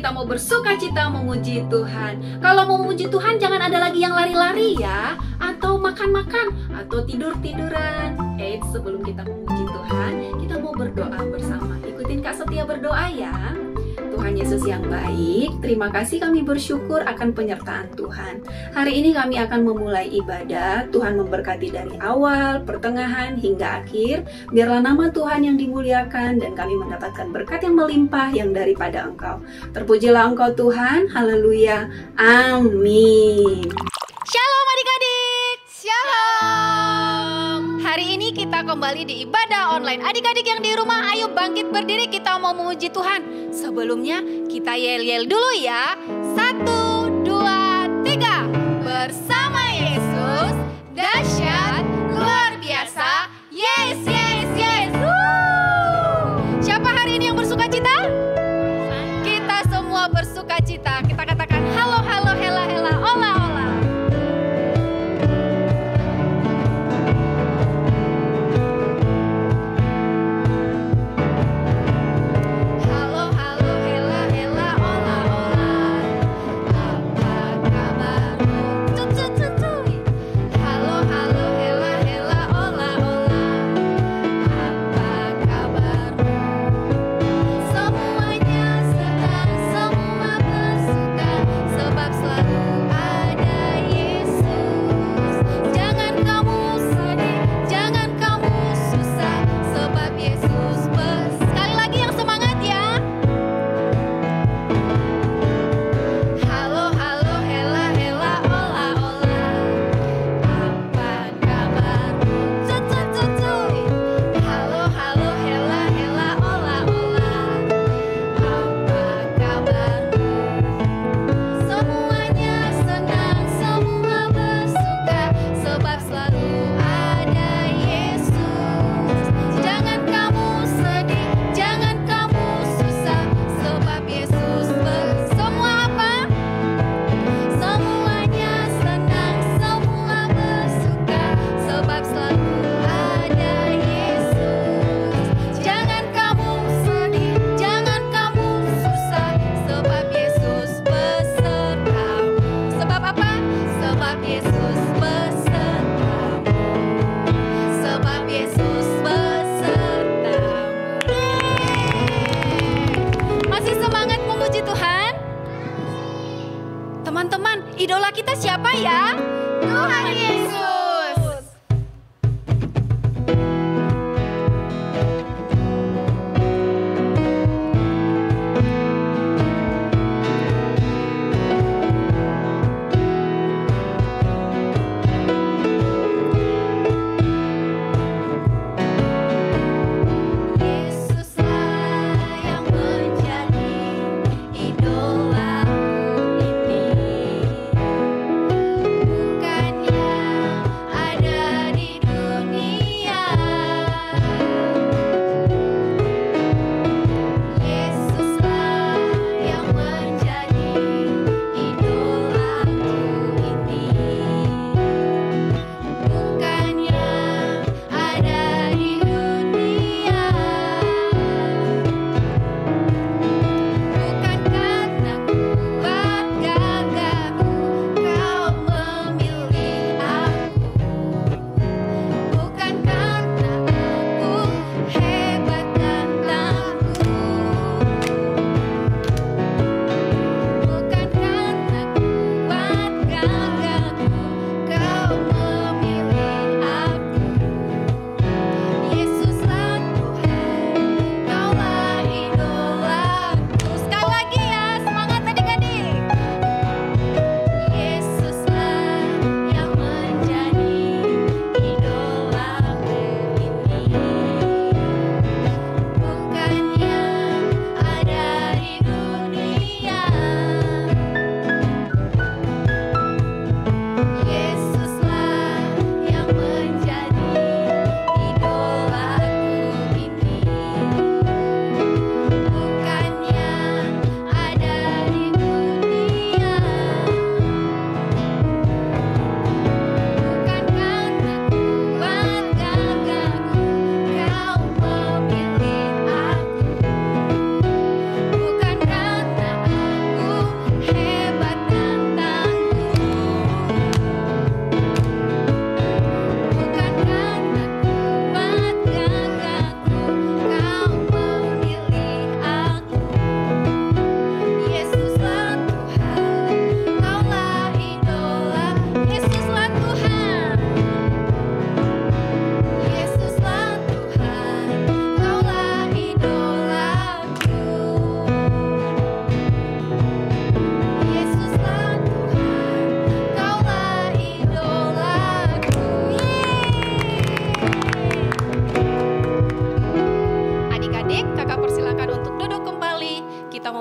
kita mau bersuka cita memuji Tuhan. Kalau mau memuji Tuhan jangan ada lagi yang lari-lari ya, atau makan-makan, atau tidur-tiduran. Sebelum kita memuji Tuhan, kita mau berdoa bersama. Ikutin Kak Setia berdoa ya. Tuhan Yesus yang baik, terima kasih kami bersyukur akan penyertaan Tuhan. Hari ini kami akan memulai ibadah. Tuhan memberkati dari awal, pertengahan, hingga akhir. Biarlah nama Tuhan yang dimuliakan dan kami mendapatkan berkat yang melimpah yang daripada Engkau. Terpujilah Engkau Tuhan, haleluya, amin. Shalom adik-adik. Shalom. Hari ini kita kembali di ibadah online. Adik-adik yang di rumah, ayo bangkit berdiri, kita mau memuji Tuhan. Sebelumnya kita yel-yel dulu ya. 1, 2, 3. Bersama Yesus, dahsyat, luar biasa. Yes, yes, yes. Woo! Siapa hari ini yang bersuka cita? Kita semua bersuka cita. Kita katakan halo, halo, hela, hela, ola, ola. Halo, halo, hela, hela, ola, ola. Apa kabarmu? Cuy. Halo, halo, hela, hela, ola, ola. Apa kabarmu? Semuanya senang, semua bersuka, sebab selalu ada Yesus. Jangan kamu sedih, jangan kamu susah, sebab Yesus sekali lagi yang semangat ya. Halo, halo, hela, hela, ola, ola. Apa kabarmu? Cuy. Halo, halo, hela, hela, ola, ola. Apa kabarmu? Semuanya senang, semua bersuka, sebab selalu ada Yesus. Jangan kamu sedih, jangan kamu susah, sebab Yesus semua apa? Semuanya senang, semua bersuka, sebab selalu ada Yesus. Jangan kamu sedih, jangan kamu susah, sebab Yesus besertamu. Sebab apa? Sebab Yesus besertamu. Sebab Yesus besertamu. Masih semangat memuji Tuhan? Teman-teman, idola kita siapa ya? Tuhan Yesus. Yesuslah yang menjadi idolaku ini, bukan yang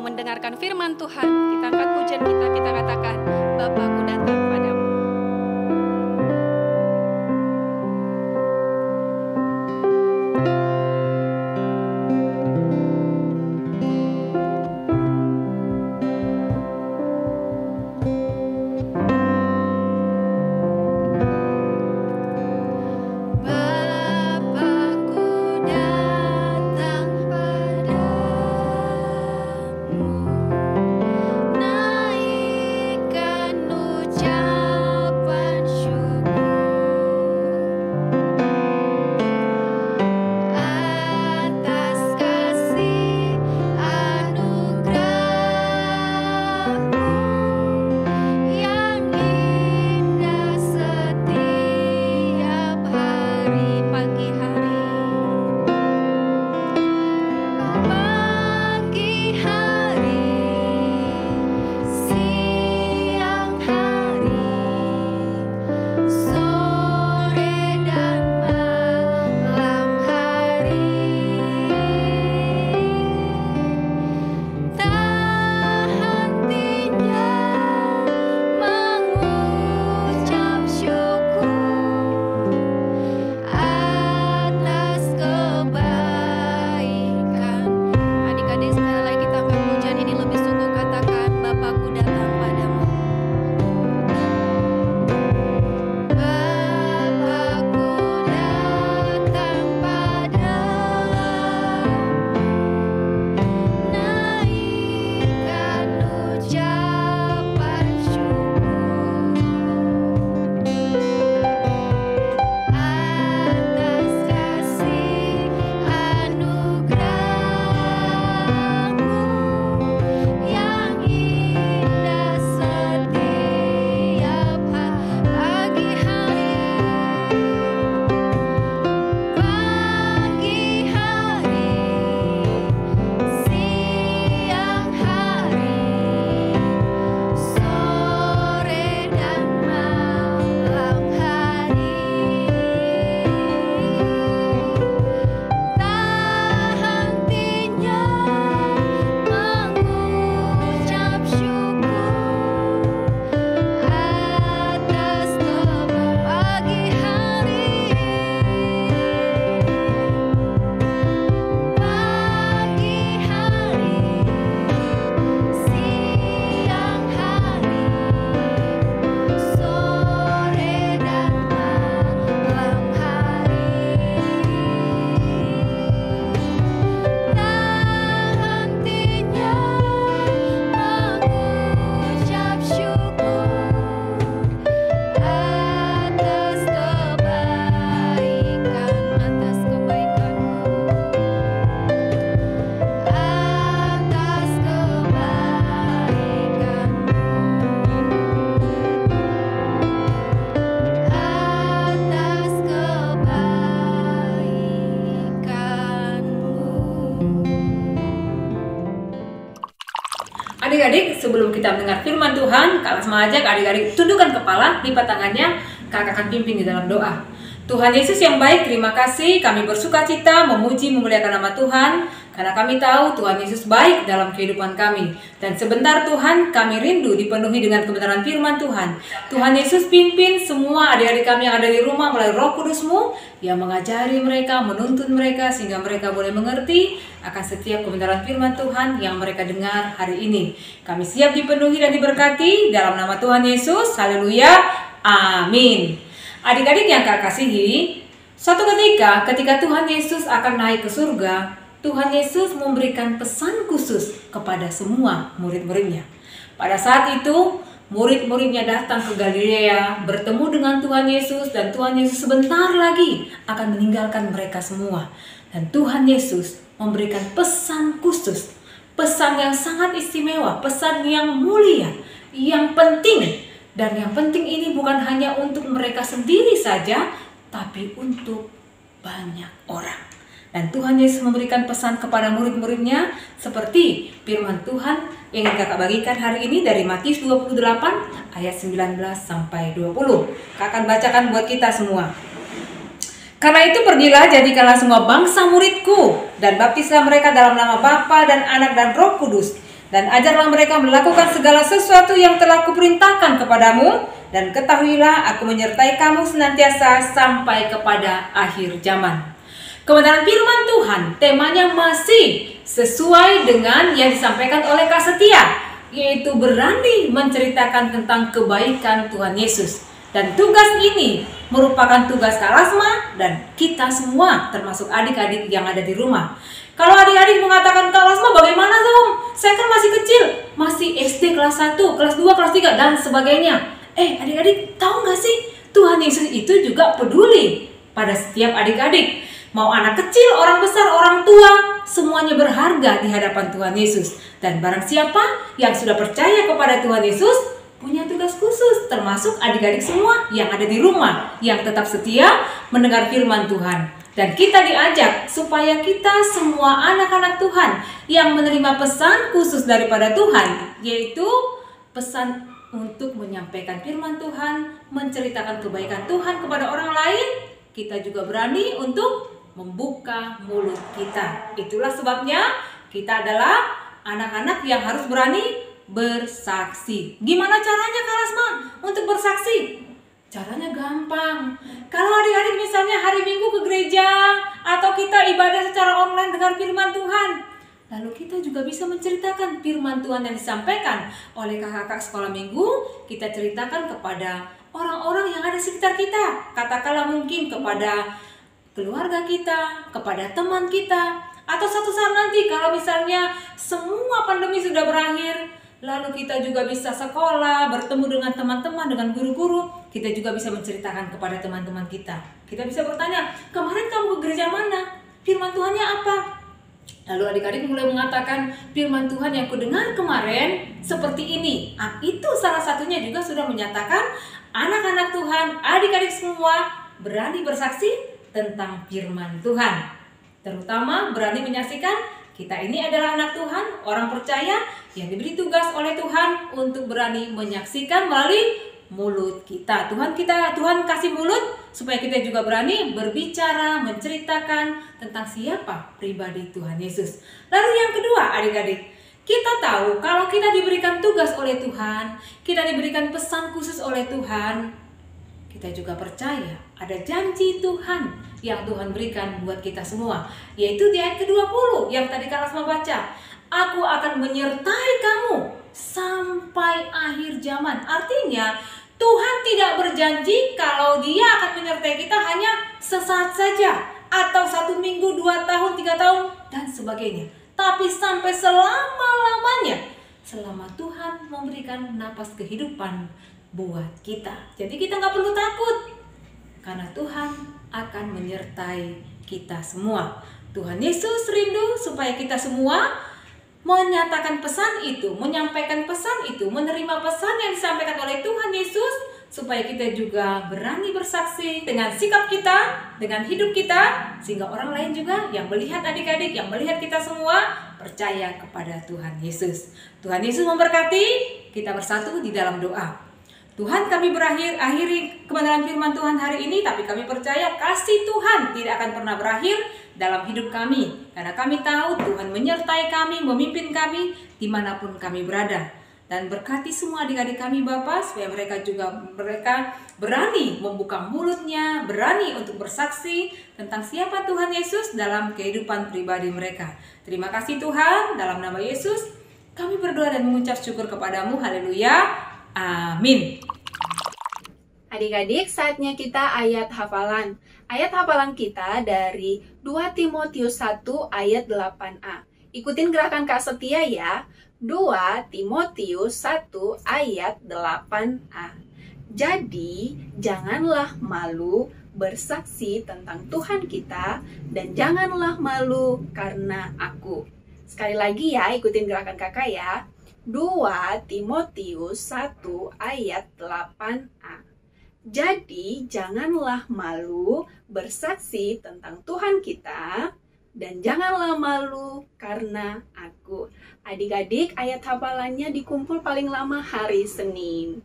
mau mendengarkan firman Tuhan. Kita angkat pujian kita katakan, Bapa, aku datang padamu. Adik-adik, sebelum kita mendengar firman Tuhan, Kak langsung ajak adik-adik tundukkan kepala, lipat tangannya, Kak akan pimpin di dalam doa. Tuhan Yesus yang baik, terima kasih. Kami bersuka cita, memuji, memuliakan nama Tuhan. Karena kami tahu Tuhan Yesus baik dalam kehidupan kami. Dan sebentar Tuhan, kami rindu dipenuhi dengan kebenaran firman Tuhan. Tuhan Yesus pimpin semua adik-adik kami yang ada di rumah melalui Roh Kudus-Mu yang mengajari mereka, menuntun mereka sehingga mereka boleh mengerti akan setiap kebenaran firman Tuhan yang mereka dengar hari ini. Kami siap dipenuhi dan diberkati dalam nama Tuhan Yesus. Haleluya. Amin. Adik-adik yang Kak kasihi, suatu ketika Tuhan Yesus akan naik ke surga, Tuhan Yesus memberikan pesan khusus kepada semua murid-muridnya. Pada saat itu, murid-muridnya datang ke Galilea, bertemu dengan Tuhan Yesus, dan Tuhan Yesus sebentar lagi akan meninggalkan mereka semua. Dan Tuhan Yesus memberikan pesan khusus, pesan yang sangat istimewa, pesan yang mulia, yang penting. Dan yang penting ini bukan hanya untuk mereka sendiri saja, tapi untuk banyak orang. Dan Tuhan Yesus memberikan pesan kepada murid-muridnya seperti firman Tuhan yang ingin Kakak bagikan hari ini dari Matius 28 ayat 19 sampai 20. Kakak akan bacakan buat kita semua. Karena itu pergilah, jadikanlah semua bangsa muridku, dan baptislah mereka dalam nama Bapa dan Anak dan Roh Kudus, Dan ajarlah mereka melakukan segala sesuatu yang telah kuperintahkan kepadamu, dan ketahuilah aku menyertai kamu senantiasa sampai kepada akhir zaman. Kebenaran firman Tuhan temanya masih sesuai dengan yang disampaikan oleh Kak Setia, yaitu berani menceritakan tentang kebaikan Tuhan Yesus. Dan tugas ini merupakan tugas Kak Lasma dan kita semua, termasuk adik-adik yang ada di rumah. Kalau adik-adik mengatakan, Kak Lasma bagaimana dong? Saya kan masih kecil, masih SD kelas 1, kelas 2, kelas 3, dan sebagainya. Adik-adik tahu gak sih? Tuhan Yesus itu juga peduli pada setiap adik-adik. Mau anak kecil, orang besar, orang tua, semuanya berharga di hadapan Tuhan Yesus. Dan barang siapa yang sudah percaya kepada Tuhan Yesus, punya tugas khusus, termasuk adik-adik semua yang ada di rumah, yang tetap setia mendengar firman Tuhan. Dan kita diajak supaya kita semua anak-anak Tuhan yang menerima pesan khusus daripada Tuhan, yaitu pesan untuk menyampaikan firman Tuhan, menceritakan kebaikan Tuhan kepada orang lain. Kita juga berani untuk membuka mulut kita. Itulah sebabnya kita adalah anak-anak yang harus berani bersaksi. Gimana caranya Kak Lasma untuk bersaksi? Caranya gampang. Kalau adik-adik misalnya hari Minggu ke gereja, atau kita ibadah secara online dengan firman Tuhan, lalu kita juga bisa menceritakan firman Tuhan yang disampaikan oleh kakak-kakak sekolah minggu. Kita ceritakan kepada orang-orang yang ada di sekitar kita. Katakanlah mungkin kepada keluarga kita, kepada teman kita, atau suatu saat nanti kalau misalnya semua pandemi sudah berakhir, lalu kita juga bisa sekolah, bertemu dengan teman-teman, dengan guru-guru. Kita juga bisa menceritakan kepada teman-teman kita. Kita bisa bertanya, kemarin kamu ke gereja mana? Firman Tuhannya apa? Lalu adik-adik mulai mengatakan, firman Tuhan yang kudengar kemarin seperti ini. Itu salah satunya juga sudah menyatakan anak-anak Tuhan, adik-adik semua berani bersaksi tentang firman Tuhan. Terutama berani menyaksikan kita ini adalah anak Tuhan, orang percaya yang diberi tugas oleh Tuhan untuk berani menyaksikan melalui mulut kita. Tuhan kasih mulut supaya kita juga berani berbicara, menceritakan tentang siapa pribadi Tuhan Yesus. Lalu yang kedua, adik-adik, kita tahu kalau kita diberikan tugas oleh Tuhan, kita diberikan pesan khusus oleh Tuhan, kita juga percaya ada janji Tuhan yang Tuhan berikan buat kita semua, yaitu di ayat ke-20 yang tadi Kak Lasma baca. Aku akan menyertai kamu sampai akhir zaman. Artinya Tuhan tidak berjanji kalau Dia akan menyertai kita hanya sesaat saja, atau 1 minggu, 2 tahun, 3 tahun, dan sebagainya. Tapi sampai selama-lamanya, selama Tuhan memberikan napas kehidupan buat kita. Jadi kita nggak perlu takut, karena Tuhan akan menyertai kita semua. Tuhan Yesus rindu supaya kita semua menyatakan pesan itu, menyampaikan pesan itu, menerima pesan yang disampaikan oleh Tuhan Yesus, supaya kita juga berani bersaksi dengan sikap kita, dengan hidup kita, sehingga orang lain juga yang melihat adik-adik, yang melihat kita semua percaya kepada Tuhan Yesus. Tuhan Yesus memberkati, kita bersatu di dalam doa. Tuhan, kami akhiri kebenaran firman Tuhan hari ini, tapi kami percaya kasih Tuhan tidak akan pernah berakhir dalam hidup kami, karena kami tahu Tuhan menyertai kami, memimpin kami dimanapun kami berada. Dan berkati semua adik-adik kami Bapa, supaya mereka berani membuka mulutnya, berani untuk bersaksi tentang siapa Tuhan Yesus dalam kehidupan pribadi mereka. Terima kasih Tuhan, dalam nama Yesus kami berdoa dan mengucap syukur kepadamu. Haleluya, amin. Adik-adik, saatnya kita ayat hafalan. Ayat hafalan kita dari 2 Timotius 1 ayat 8a. Ikutin gerakan Kak Setia ya. 2 Timotius 1 ayat 8a. Jadi, janganlah malu bersaksi tentang Tuhan kita, dan janganlah malu karena aku. Sekali lagi ya, ikutin gerakan kakak ya. 2 Timotius 1 ayat 8a. Jadi, janganlah malu bersaksi tentang Tuhan kita, dan janganlah malu karena aku. Adik-adik, ayat hafalannya dikumpul paling lama hari Senin.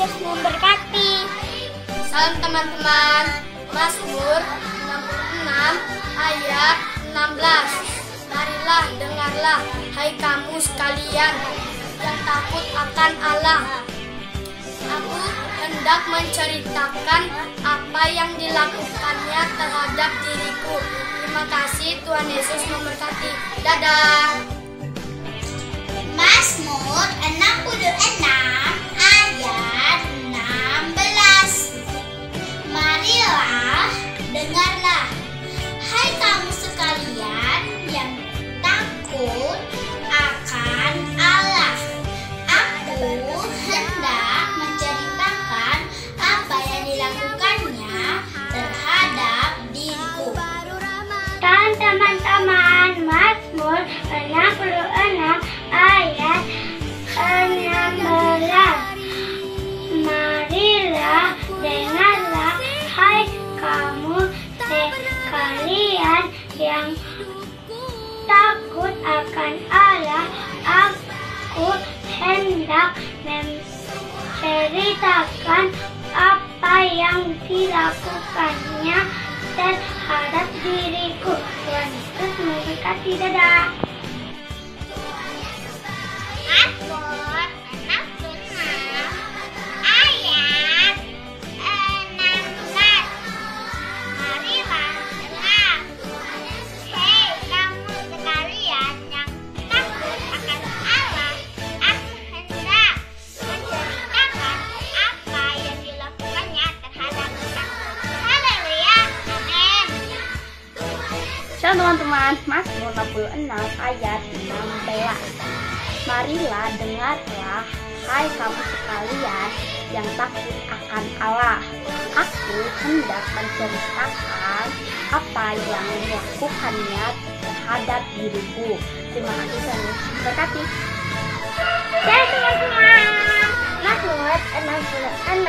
Yesus memberkati. Salam teman-teman. Mazmur 66 ayat 16. Marilah dengarlah, hai kamu sekalian yang takut akan Allah. Aku hendak menceritakan apa yang dilakukannya terhadap diriku. Terima kasih, Tuhan Yesus memberkati. Dadah. Mazmur 66 ayat 16. Marilah dengarlah, hai kamu sekalian yang takut akan Allah. Aku hendak menceritakan apa yang dilakukannya terhadap diriku. Dan teman-teman, Mazmur 66 ayat 16. Marilah dengarlah, hai kamu sekalian yang takut akan Allah. Aku hendak menceritakan apa yang dilakukannya terhadap diriku. Tuhan Yesus memberkati. Dadah. Mazmur 66 ayat 16. Marilah dengar, hei kamu sekalian yang takut akan Allah. Aku hendak menceritakan apa yang dilakukannya terhadap diriku. Haleluya, amin. Shalom teman-teman, Mazmur 66 ayat 16. Marilah dengarlah, hai kamu sekalian yang takut akan Allah. Aku hendak menceritakan apa yang dilakukannya terhadap diriku. Terima kasih, Tuhan Yesus memberkati. Dan teman-teman, Mazmur 66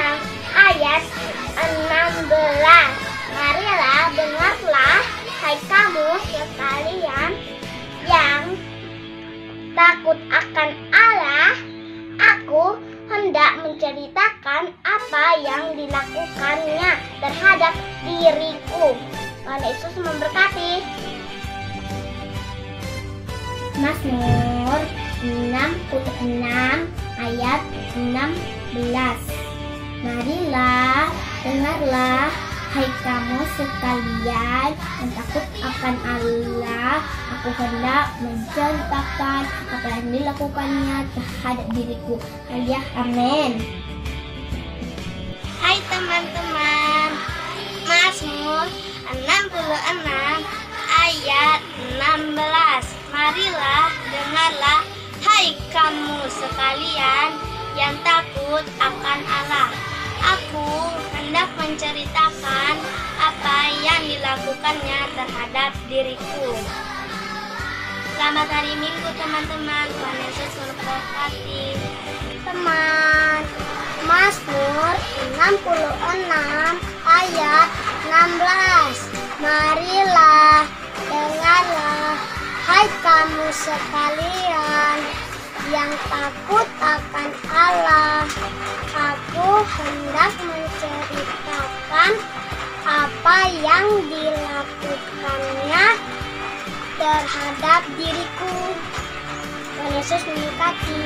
ayat 16. Marilah dengarlah, hai kamu sekalian yang takut akan Allah. Aku hendak menceritakan apa yang dilakukannya terhadap diriku. Tuhan Yesus memberkati. Mazmur 66 ayat 16. Marilah dengarlah, hai kamu sekalian yang takut akan Allah. Aku hendak menceritakan apa yang dilakukannya terhadap diriku. Haleluya, amin. Hai teman-teman, Mazmur 66 ayat 16. Marilah dengarlah, hai kamu sekalian yang takut akan Allah. Aku hendak menceritakan apa yang dilakukannya terhadap diriku. Selamat hari Minggu teman-teman. Tuhan Yesus memberkati. Teman, Mazmur 66 ayat 16. Marilah dengarlah, hai kamu sekalian yang takut akan Allah. Aku hendak menceritakan apa yang dilakukannya terhadap diriku. Tuhan Yesus memberkati.